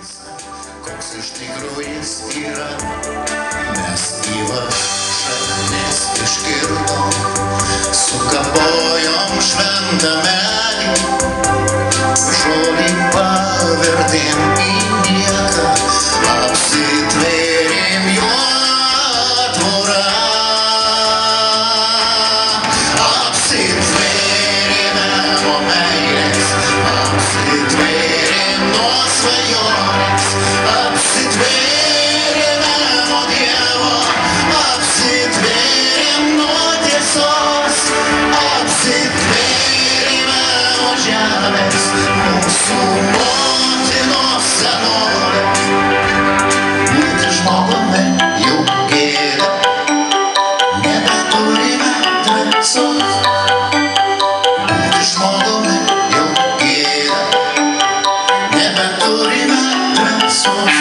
Koks iš tikrųjų jis yra, mes gyvą šaknis iškirtom, sukapojom šventą medį, žolį pavertėm į nieką, apsitvėrėm jo tvorą, apsitvėrėme nuo meilės, apsitvėrėm nuo svajonės, apsitvėrėme nuo Dievo, apsitvėrėm nuo tiesos, apsitvėrėme nuo žemės, mūsų motinos senovė. Būti žmogumi jau gėda, nebeturime drąsos. Būti žmogumi jau gėda, nebeturime drąsos.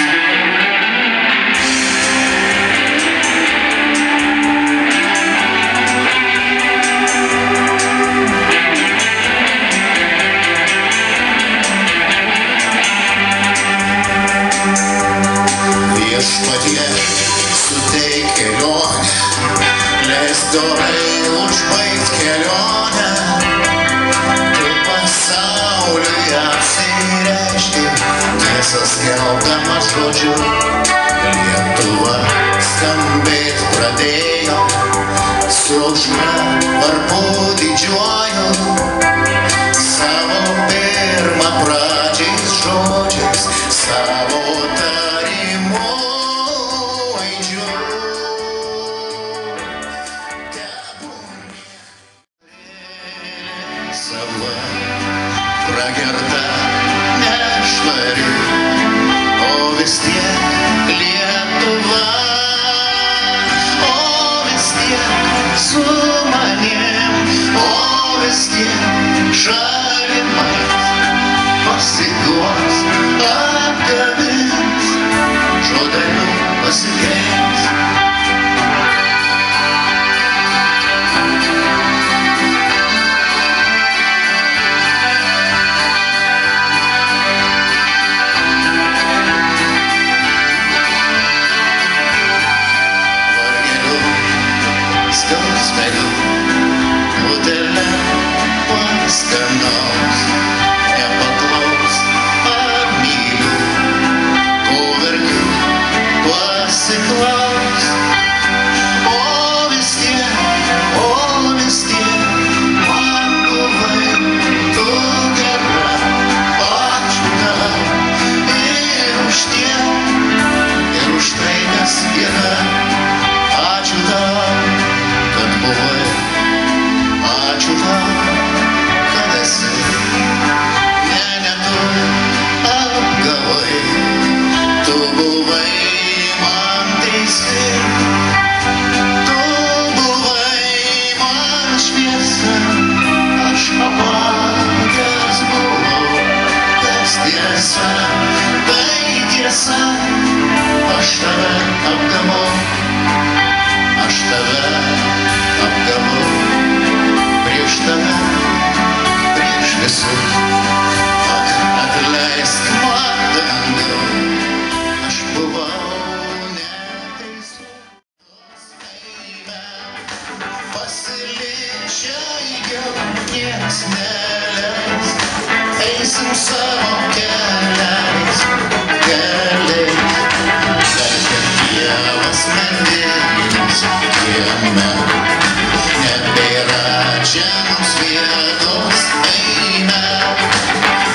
Viešpatie suteik kelionę, leisk dorai užbaigt kelionę, tu pasauliui apsireiški, tiesą skelbdamas žodžiu. Lietuva skambėt pradėjo, su aušra varpu didžiuoju, savo pirmą pradžiais žodžiais, savo tarimu aidžiu. Sava pragerta nešvari, o vis tiek Lietuva, o vis tiek su manim, o vis tiek šalimais pasiduos, apkabins, žodeliu pasikeis. Skausmeliu, butelę paskanaus, nepaklaus, ar myliu, ko verkiu, pasiklaus. O vis tiek, man buvai tu gera, ačiū tau ir už tiek, ir už tai, kas yra. Ačiū tau, kad buvai, ačiū tau, kad esi, ne tu apgavai, tu buvai man teisi, tu buvai man šviesa, aš apakęs buvau, kas tiesa, tai tiesa, aš tave apgavau. Aš tave apgavau, prieš tave, prieš visus, atleisk man dangiau, aš buvau neteisus. Pasilik čia ilgiau, nieks neleis, eisim savo keliais, Dievas mendėlis kieme, nebėra čia mums vietos, eime,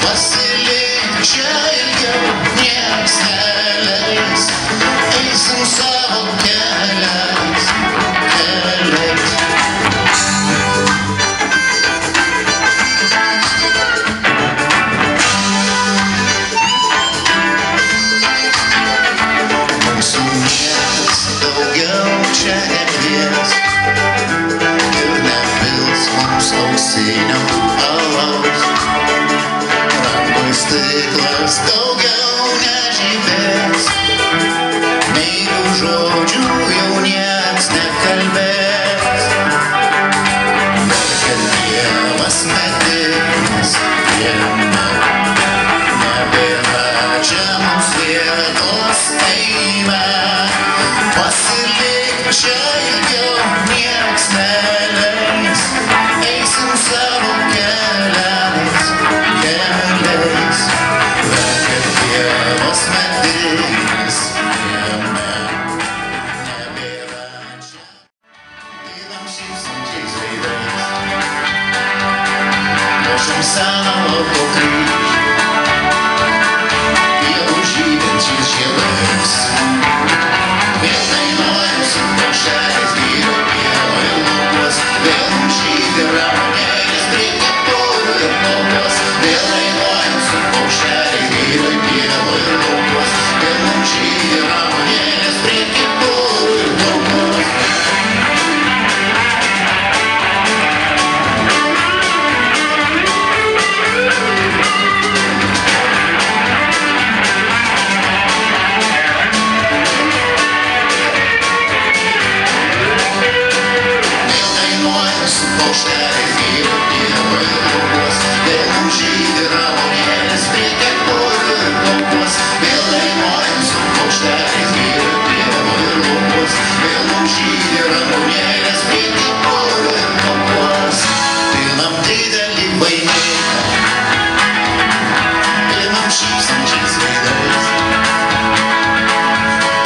pasilik čia ilgiau, nieks neleis, eisim savo keliais. Čia nekvies ir nepils mums ausinio alaus, rankoj stiklas daugiau nežibės, meilių žodžių jau nieks nekalbės, kad Dievas metinis jame, nebėra čia mums Pasilik čia ilgiau, nieks neleis. Eisim savo keliais, keliais. Vakar Dievas medinis, jame nebėra čia. Einam šypsančiais veidais, puošiam seną lauko kryžių, pievų žydinčiais žiedais. Vėl dainuojam su paukšteliais, vyro pievą ir laukuos. Vėl mums žydi ramunėlis prie kepurių ir plaukos. Vėl dainuojam su paukšteliais, vyro pievą ir laukuos. Vėl mums žydi ramunėlis prie kepurių ir plaukos. Paukšteliais, vyro pievą ir laukuos. Vėl mums žydi ramunėlis prie kepurių ir plaukos. Vėl dainuojam su paukšteliais, vyro pievą ir laukuos. Vėl mums žydi ramunėlis prie kepurių ir plaukos. Pinam didelį vainiką, pinam šypsančiais veidais,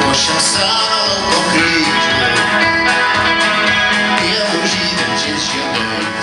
puošiam seną lauko kryžių, pievų žydinčiais žiedais.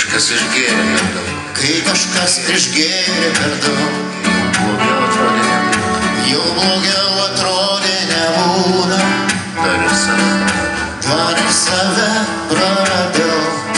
kažkas išgėrė per daug. Kai kažkas išgėrė per daug, jau blogiau atrodė nebūna. dar ir save praradau.